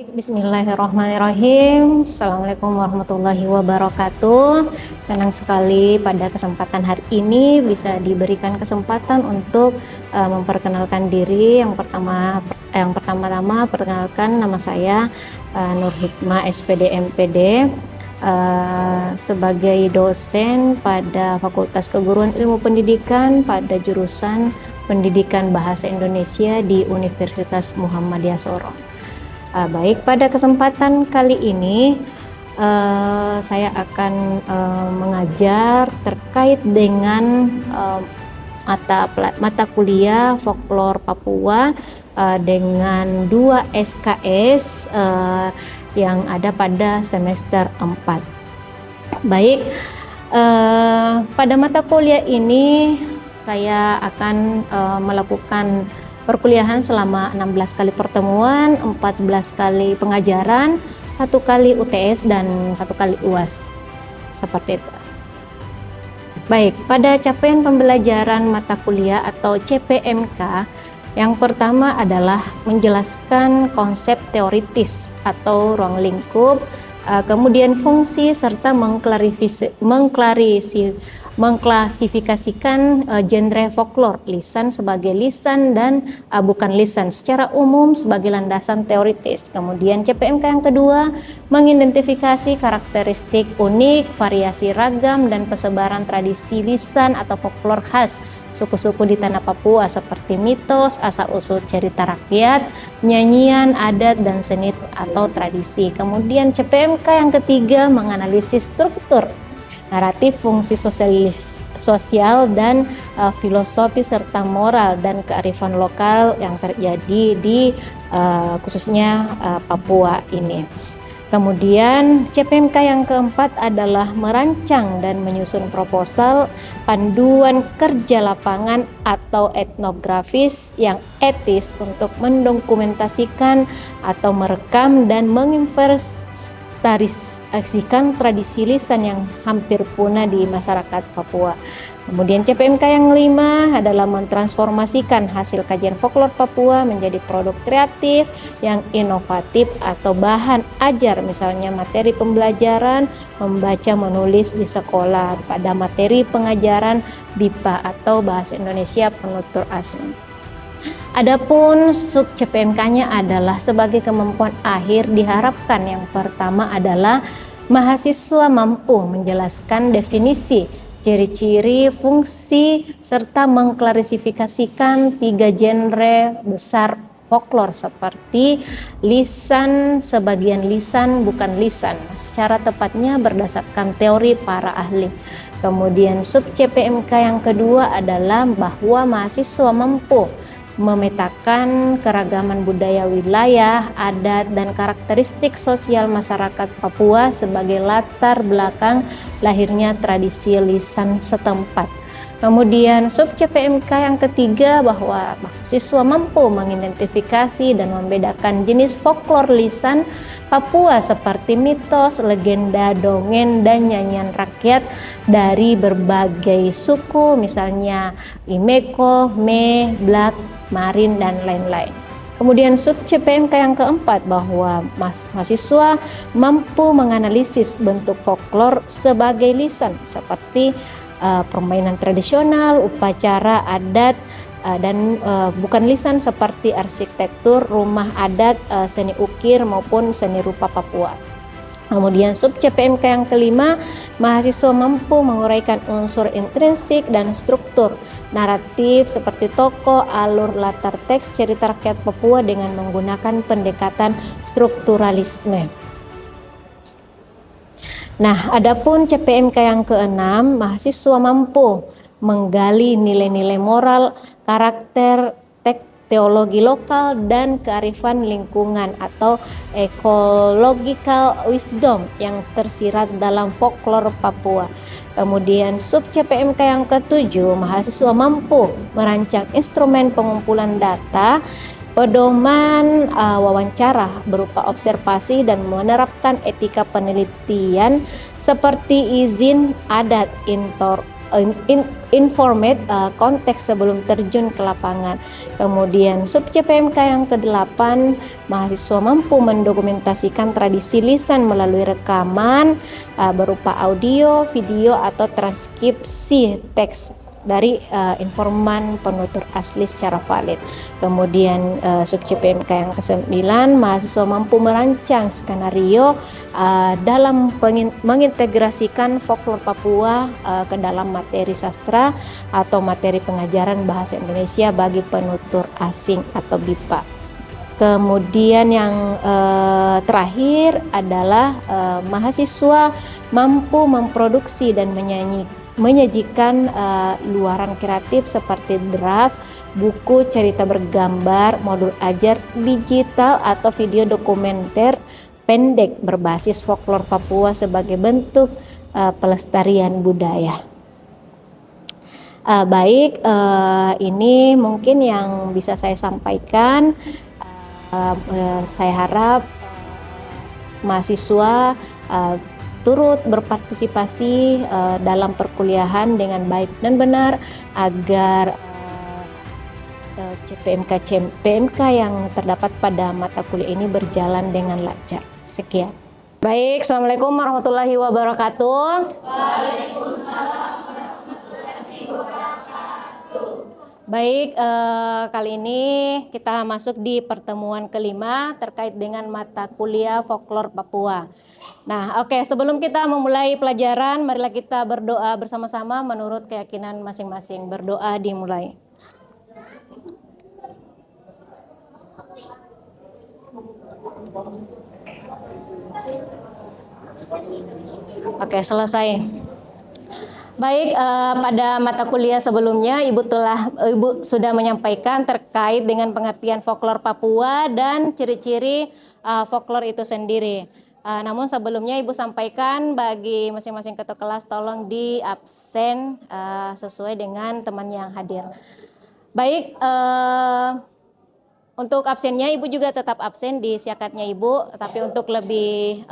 Bismillahirrahmanirrahim. Assalamualaikum warahmatullahi wabarakatuh. Senang sekali pada kesempatan hari ini bisa diberikan kesempatan untuk memperkenalkan diri. Yang pertama-tama perkenalkan, nama saya Nur Hikmah SPD MPD, sebagai dosen pada Fakultas Keguruan Ilmu Pendidikan pada jurusan Pendidikan Bahasa Indonesia di Universitas Muhammadiyah Sorong. Baik, pada kesempatan kali ini saya akan mengajar terkait dengan mata kuliah Folklore Papua dengan 2 SKS yang ada pada semester 4. Baik, pada mata kuliah ini saya akan melakukan perkuliahan selama 16 kali pertemuan, 14 kali pengajaran, 1 kali UTS, dan 1 kali UAS. Seperti itu. Baik, pada capaian pembelajaran mata kuliah atau CPMK, yang pertama adalah menjelaskan konsep teoritis atau ruang lingkup, kemudian fungsi, serta mengklasifikasikan genre folklore, lisan sebagai lisan dan bukan lisan secara umum sebagai landasan teoritis. Kemudian CPMK yang kedua mengidentifikasi karakteristik unik, variasi ragam, dan persebaran tradisi lisan atau folklore khas suku-suku di tanah Papua seperti mitos, asal-usul cerita rakyat, nyanyian, adat, dan seni atau tradisi. Kemudian CPMK yang ketiga menganalisis struktur naratif, fungsi sosial dan filosofi, serta moral dan kearifan lokal yang terjadi di khususnya Papua ini. Kemudian CPMK yang keempat adalah merancang dan menyusun proposal panduan kerja lapangan atau etnografis yang etis untuk mendokumentasikan atau merekam dan menginventarisasikan tradisi lisan yang hampir punah di masyarakat Papua. Kemudian CPMK yang kelima adalah mentransformasikan hasil kajian folklore Papua menjadi produk kreatif yang inovatif atau bahan ajar, misalnya materi pembelajaran membaca menulis di sekolah pada materi pengajaran BIPA atau Bahasa Indonesia Penutur Asing. Adapun sub CPMK-nya adalah sebagai kemampuan akhir diharapkan yang pertama adalah mahasiswa mampu menjelaskan definisi, ciri-ciri, fungsi, serta mengklasifikasikan 3 genre besar folklore seperti lisan, sebagian lisan, bukan lisan, secara tepatnya berdasarkan teori para ahli. Kemudian sub CPMK yang kedua adalah bahwa mahasiswa mampu memetakan keragaman budaya wilayah, adat, dan karakteristik sosial masyarakat Papua sebagai latar belakang lahirnya tradisi lisan setempat. Kemudian sub CPMK yang ketiga bahwa mahasiswa mampu mengidentifikasi dan membedakan jenis folklore lisan Papua seperti mitos, legenda, dongeng, dan nyanyian rakyat dari berbagai suku, misalnya Imeko, Me, Blak, Marin, dan lain-lain. Kemudian sub CPMK yang keempat bahwa mahasiswa mampu menganalisis bentuk folklore sebagai lisan seperti permainan tradisional, upacara adat, dan bukan lisan seperti arsitektur, rumah adat, seni ukir maupun seni rupa Papua. Kemudian sub CPMK yang kelima, mahasiswa mampu menguraikan unsur intrinsik dan struktur naratif seperti tokoh, alur, latar teks, cerita rakyat Papua dengan menggunakan pendekatan strukturalisme. Nah, adapun CPMK yang keenam, mahasiswa mampu menggali nilai-nilai moral, karakter, teologi lokal, dan kearifan lingkungan atau ecological wisdom yang tersirat dalam folklore Papua. Kemudian sub CPMK yang ketujuh, mahasiswa mampu merancang instrumen pengumpulan data, pedoman wawancara berupa observasi, dan menerapkan etika penelitian seperti izin adat, informed konteks sebelum terjun ke lapangan. Kemudian sub CPMK yang ke-8, mahasiswa mampu mendokumentasikan tradisi lisan melalui rekaman berupa audio, video atau transkripsi teks dari informan penutur asli secara valid. Kemudian sub CPMK yang ke-9, mahasiswa mampu merancang skenario dalam mengintegrasikan folklore Papua ke dalam materi sastra atau materi pengajaran bahasa Indonesia bagi penutur asing atau BIPA. Kemudian yang terakhir adalah mahasiswa mampu memproduksi dan menyajikan luaran kreatif seperti draft, buku cerita bergambar, modul ajar digital atau video dokumenter pendek berbasis folklore Papua sebagai bentuk pelestarian budaya. Ini mungkin yang bisa saya sampaikan. Saya harap mahasiswa turut berpartisipasi dalam perkuliahan dengan baik dan benar agar CPMK yang terdapat pada mata kuliah ini berjalan dengan lancar. Sekian. Baik, Assalamualaikum warahmatullahi wabarakatuh. Waalaikumsalam warahmatullahi wabarakatuh. Baik, kali ini kita masuk di pertemuan kelima terkait dengan mata kuliah folklore Papua. Nah, oke, sebelum kita memulai pelajaran, marilah kita berdoa bersama-sama menurut keyakinan masing-masing. Berdoa dimulai. Oke, selesai. Baik, pada mata kuliah sebelumnya Ibu sudah menyampaikan terkait dengan pengertian folklore Papua dan ciri-ciri folklore itu sendiri. Namun sebelumnya Ibu sampaikan bagi masing-masing ketua kelas tolong di absen sesuai dengan teman yang hadir. Baik, untuk absennya Ibu juga tetap absen di siakatnya Ibu, tapi untuk lebih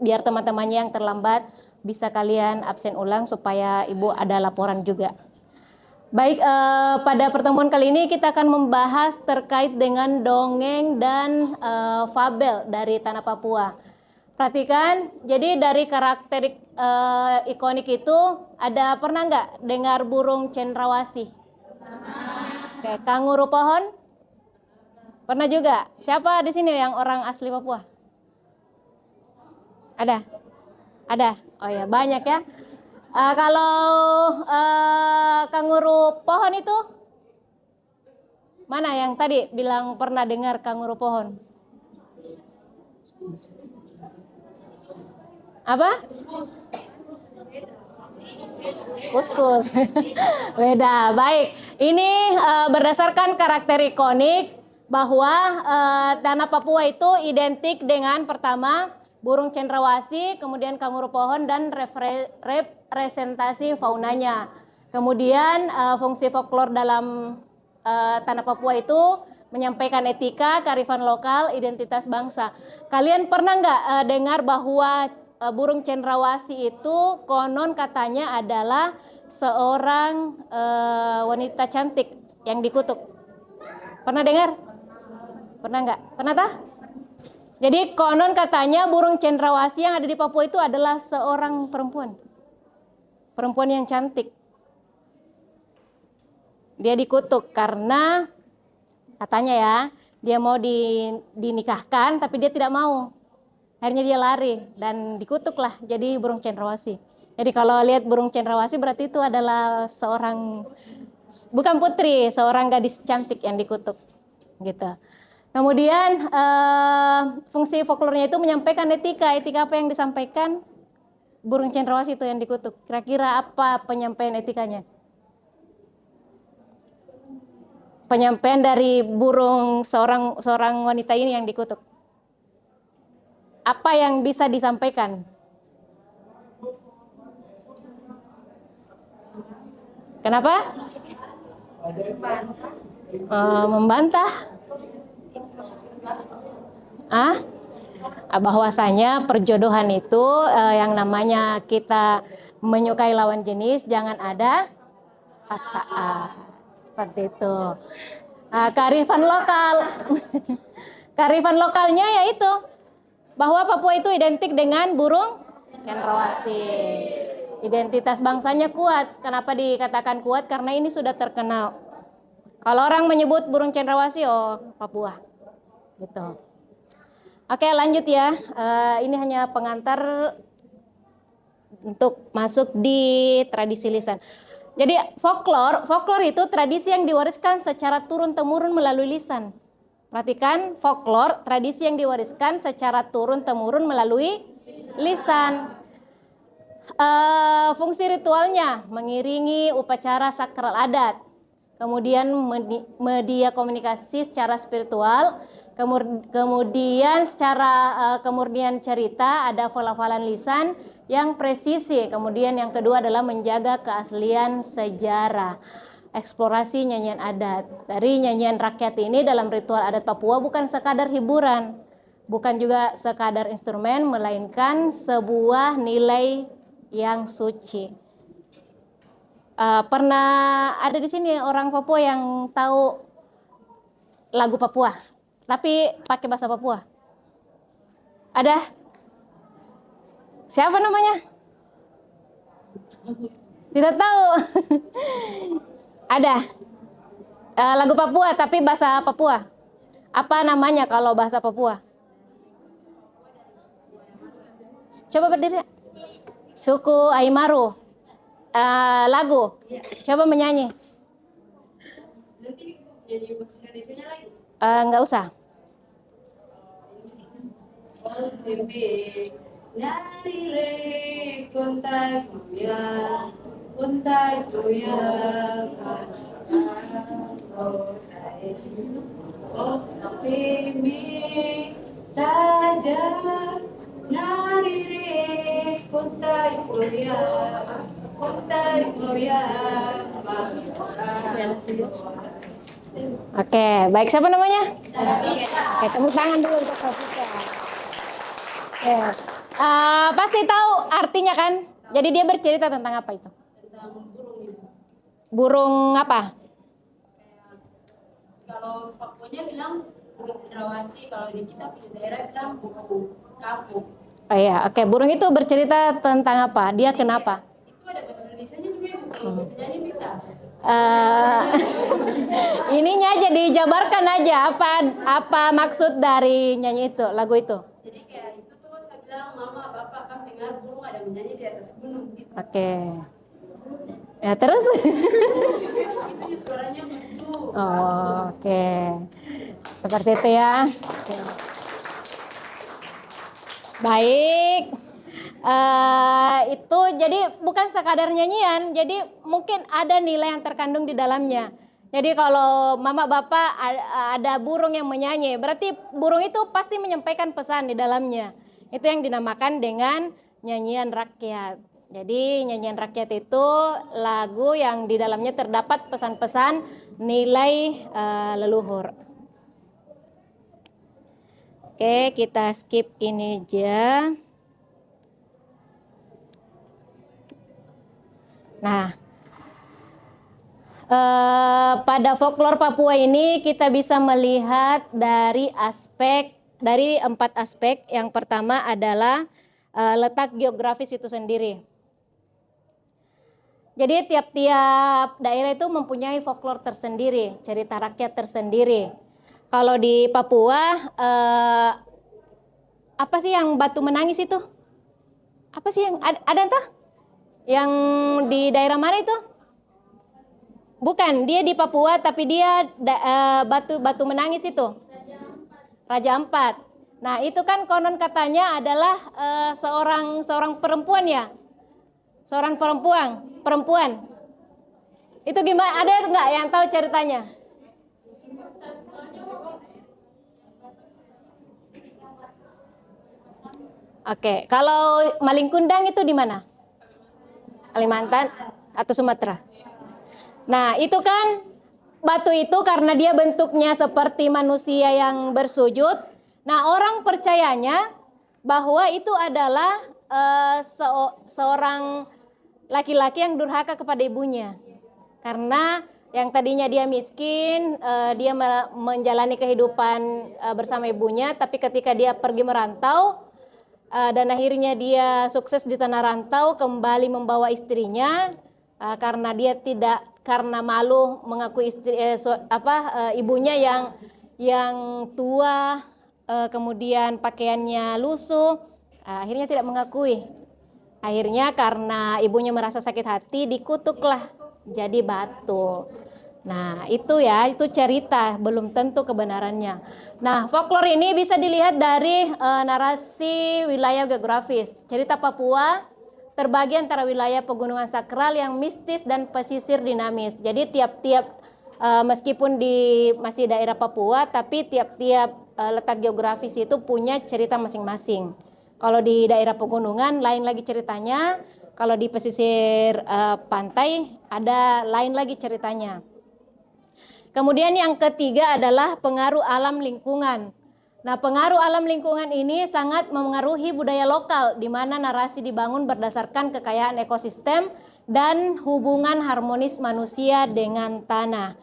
biar teman-temannya yang terlambat bisa kalian absen ulang supaya Ibu ada laporan juga. Baik, pada pertemuan kali ini kita akan membahas terkait dengan dongeng dan fabel dari Tanah Papua. Perhatikan, jadi dari karakteristik ikonik itu pernah nggak dengar burung cendrawasih? Oke, kanguru pohon? Pernah juga. Siapa di sini yang orang asli Papua? Ada? Ada? Oh ya, banyak ya. Kalau kanguru pohon itu? Mana yang tadi bilang pernah dengar kanguru pohon? Apa? Kuskus. Beda. Baik. Ini berdasarkan karakter ikonik bahwa Tanah Papua itu identik dengan pertama burung cendrawasih, kemudian kanguru pohon dan representasi faunanya. Kemudian fungsi folklore dalam Tanah Papua itu menyampaikan etika, kearifan lokal, identitas bangsa. Kalian pernah nggak dengar bahwa burung cendrawasih itu konon katanya adalah seorang wanita cantik yang dikutuk? Pernah dengar? Pernah nggak? Pernah tah? Jadi konon katanya burung cendrawasih yang ada di Papua itu adalah seorang perempuan. Perempuan yang cantik. Dia dikutuk karena katanya ya, dia mau dinikahkan tapi dia tidak mau. Akhirnya dia lari dan dikutuklah jadi burung cendrawasih. Jadi kalau lihat burung cendrawasih berarti itu adalah seorang, bukan putri, seorang gadis cantik yang dikutuk. Gitu. Kemudian fungsi folklornya itu menyampaikan etika. Etika apa yang disampaikan burung cendrawasih itu yang dikutuk? Kira-kira apa penyampaian etikanya? Penyampaian dari burung seorang wanita ini yang dikutuk. Apa yang bisa disampaikan? Kenapa? Membantah. Bahwasanya perjodohan itu yang namanya kita Menyukai lawan jenis, jangan ada paksaan. Seperti itu. Nah, kearifan lokal. Kearifan lokalnya yaitu bahwa Papua itu identik dengan burung cendrawasih. Identitas bangsanya kuat. Kenapa dikatakan kuat? Karena ini sudah terkenal. Kalau orang menyebut burung cendrawasih, oh Papua. Gitu. Oke, lanjut ya. Ini hanya pengantar untuk masuk di tradisi lisan. Jadi folklore itu tradisi yang diwariskan secara turun-temurun melalui lisan. Perhatikan, folklore tradisi yang diwariskan secara turun-temurun melalui lisan. Fungsi ritualnya mengiringi upacara sakral adat, kemudian media komunikasi secara spiritual, kemudian secara kemurnian cerita ada pelafalan lisan yang presisi, kemudian yang kedua adalah menjaga keaslian sejarah. Eksplorasi nyanyian adat. Dari nyanyian rakyat ini dalam ritual adat Papua bukan sekadar hiburan, bukan juga sekadar instrumen, melainkan sebuah nilai yang suci. Pernah ada di sini orang Papua yang tahu lagu Papua, tapi pakai bahasa Papua? Ada? Siapa namanya? Tidak tahu. Ada lagu Papua tapi bahasa Papua. Apa namanya kalau bahasa Papua? Coba berdiri. Suku Aimaru. Lagu. Coba menyanyi. Nanti nyanyi bahasa Indonesianya lagi. Nggak usah. Nari le kontai puya oh timi taja nari re kontai puya Oke, baik, siapa namanya? Oke, tepuk tangan dulu untuk Sofika. Oke. Pasti tahu artinya kan? Jadi dia bercerita tentang apa itu? tentang burung. Burung apa? Kalau Papuanya bilang burung cendrawasih, kalau di kita punya daerah bilang burung kafu. Oh iya, oke. Burung itu bercerita tentang apa? Dia kenapa? Itu ada bahasa Indonesianya juga ibu, kalau penyanyi bisa. Ininya aja dijabarkan aja apa maksud dari nyanyi itu, lagu itu. Jadi kayak itu tuh saya bilang mama bapak kan dengar burung ada menyanyi di atas gunung gitu. Oke. Ya terus? Itu ya suaranya merdu. Oh, oke. Seperti itu ya. Oke. Baik. Itu jadi bukan sekadar nyanyian, jadi mungkin ada nilai yang terkandung di dalamnya. Jadi kalau mama bapak ada burung yang menyanyi, berarti burung itu pasti menyampaikan pesan di dalamnya. Itu yang dinamakan dengan nyanyian rakyat. Jadi nyanyian rakyat itu lagu yang di dalamnya terdapat pesan-pesan nilai leluhur. Oke, kita skip ini aja. Nah, pada folklore Papua ini kita bisa melihat dari 4 aspek. Yang pertama adalah letak geografis itu sendiri. Jadi tiap-tiap daerah itu mempunyai folklore tersendiri, cerita rakyat tersendiri. Kalau di Papua, apa sih yang batu menangis itu? Apa sih yang ada entah? Yang di daerah mana itu? Bukan, dia di Papua tapi dia batu menangis itu. Raja Ampat. Nah, itu kan konon katanya adalah seorang perempuan ya. Seorang perempuan. Itu gimana? Ada nggak yang tahu ceritanya? Oke, kalau maling kundang itu di mana? Kalimantan atau Sumatera? Nah, itu kan batu itu karena dia bentuknya seperti manusia yang bersujud. Nah, orang percayanya bahwa itu adalah seorang laki-laki yang durhaka kepada ibunya. Karena yang tadinya dia miskin, dia menjalani kehidupan bersama ibunya, tapi ketika dia pergi merantau dan akhirnya dia sukses di tanah rantau, kembali membawa istrinya, karena dia karena malu mengakui ibunya yang tua, kemudian pakaiannya lusuh, akhirnya tidak mengakui. Akhirnya karena ibunya merasa sakit hati, dikutuklah jadi batu. Nah, itu cerita, belum tentu kebenarannya. Nah, folklore ini bisa dilihat dari narasi wilayah geografis. Cerita Papua terbagi antara wilayah pegunungan sakral yang mistis dan pesisir dinamis. Jadi tiap-tiap meskipun masih daerah Papua, tapi tiap-tiap letak geografis itu punya cerita masing-masing. Kalau di daerah pegunungan lain lagi ceritanya, kalau di pesisir pantai ada lain lagi ceritanya. Kemudian yang ketiga adalah pengaruh alam lingkungan. Nah, pengaruh alam lingkungan ini sangat memengaruhi budaya lokal, di mana narasi dibangun berdasarkan kekayaan ekosistem dan hubungan harmonis manusia dengan tanah.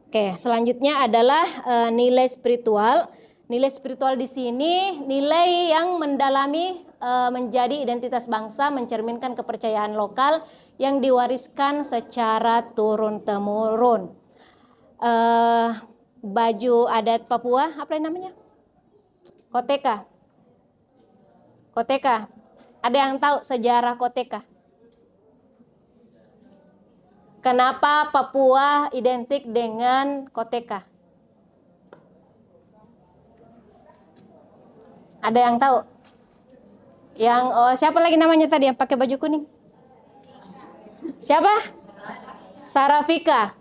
Oke, selanjutnya adalah nilai spiritual. Nilai spiritual di sini nilai yang mendalami menjadi identitas bangsa, mencerminkan kepercayaan lokal yang diwariskan secara turun-temurun. Baju adat Papua, apa namanya? Koteka. Koteka. Ada yang tahu sejarah koteka? Kenapa Papua identik dengan koteka? Ada yang tahu? Siapa lagi namanya tadi yang pakai baju kuning? Siapa? Sarafika.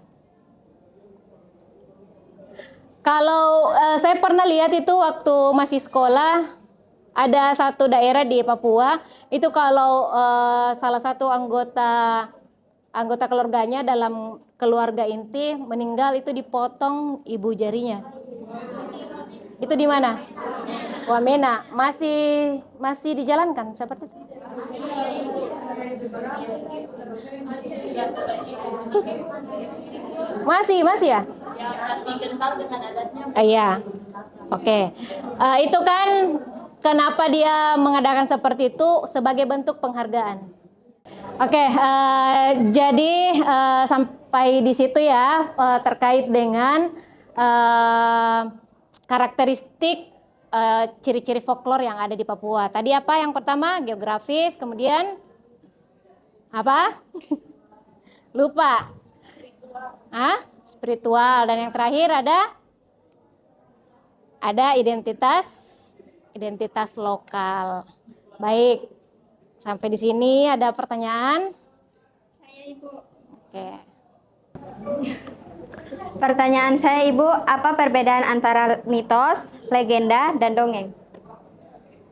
Kalau saya pernah lihat itu waktu masih sekolah, ada satu daerah di Papua, itu kalau salah satu anggota keluarganya dalam keluarga inti meninggal, itu dipotong ibu jarinya. Itu di mana? Wamena. Masih dijalankan seperti itu. Masih ya? Masih kental dengan adatnya. Iya. Oke. Itu kan kenapa dia mengadakan seperti itu, sebagai bentuk penghargaan. Oke, jadi sampai di situ ya terkait dengan karakteristik ciri-ciri folklore yang ada di Papua. Tadi apa yang pertama? Geografis, kemudian apa? Lupa. Spiritual, dan yang terakhir ada identitas lokal. Baik. Sampai di sini ada pertanyaan? Saya Ibu. Oke. Pertanyaan saya Ibu, apa perbedaan antara mitos, legenda, dan dongeng?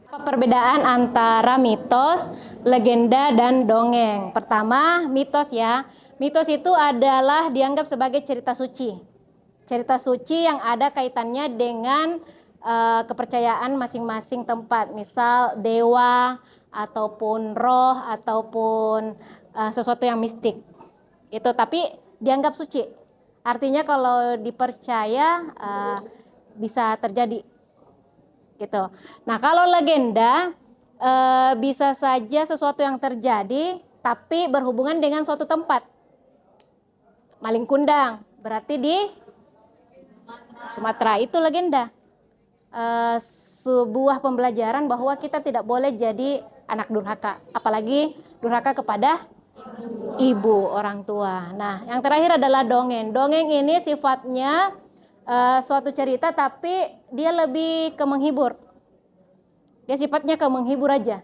Apa perbedaan antara mitos, legenda, dan dongeng? Pertama, mitos ya. Mitos itu adalah dianggap sebagai cerita suci. Cerita suci yang ada kaitannya dengan kepercayaan masing-masing tempat. Misal dewa, ataupun roh, ataupun sesuatu yang mistik. Itu tapi dianggap suci. Artinya kalau dipercaya bisa terjadi. Gitu. Nah, kalau legenda bisa saja sesuatu yang terjadi tapi berhubungan dengan suatu tempat. Maling kundang berarti di Sumatera, itu legenda. Sebuah pembelajaran bahwa kita tidak boleh jadi anak durhaka, apalagi durhaka kepada ibu, orang tua. Nah, yang terakhir adalah dongeng. Dongeng ini sifatnya suatu cerita tapi dia lebih ke menghibur. Dia sifatnya ke menghibur aja.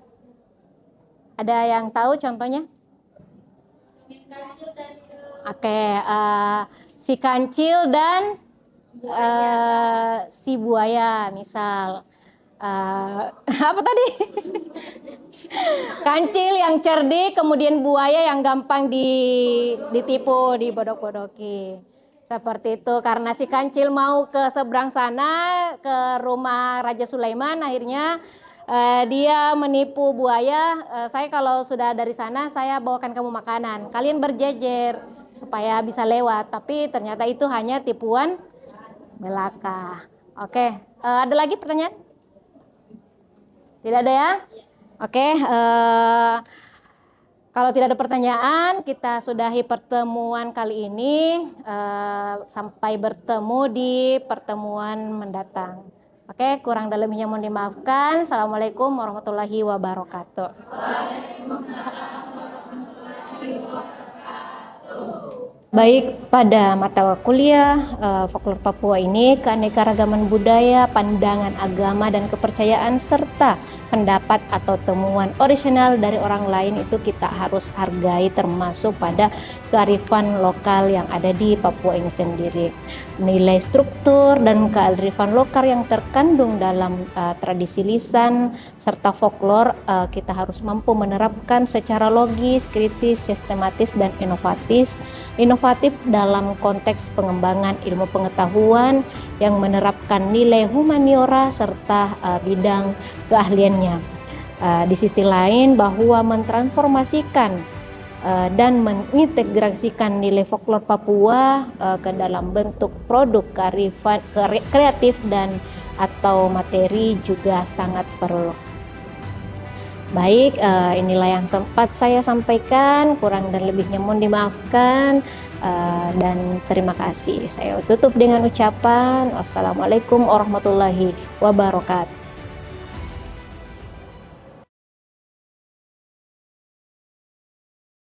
Ada yang tahu contohnya? Oke, si kancil dan si buaya, misal. Apa tadi? Kancil yang cerdik, kemudian buaya yang gampang ditipu, dibodok-bodoki. Seperti itu, karena si kancil mau ke seberang sana, ke rumah Raja Sulaiman, akhirnya Dia menipu buaya. Saya kalau sudah dari sana, saya bawakan kamu makanan. Kalian berjejer supaya bisa lewat. Tapi ternyata itu hanya tipuan belaka. Oke, ada lagi pertanyaan? Tidak ada ya? Oke, kalau tidak ada pertanyaan, kita sudahi pertemuan kali ini. Sampai bertemu di pertemuan mendatang. Oke, kurang dan lebihnya mohon dimaafkan. Assalamualaikum warahmatullahi wabarakatuh. Baik, pada mata kuliah Folklor Papua ini keanekaragaman budaya, pandangan agama dan kepercayaan serta pendapat atau temuan orisinal dari orang lain itu kita harus hargai, termasuk pada kearifan lokal yang ada di Papua ini sendiri. Nilai struktur dan kearifan lokal yang terkandung dalam tradisi lisan serta folklor kita harus mampu menerapkan secara logis, kritis, sistematis dan inovatif dalam konteks pengembangan ilmu pengetahuan yang menerapkan nilai humaniora serta bidang keahliannya. Di sisi lain, bahwa mentransformasikan dan mengintegrasikan nilai folklor Papua ke dalam bentuk produk kearifan kreatif dan atau materi juga sangat perlu. Baik, inilah yang sempat saya sampaikan, kurang dan lebihnya mohon dimaafkan, dan terima kasih. Saya tutup dengan ucapan wassalamualaikum warahmatullahi wabarakatuh.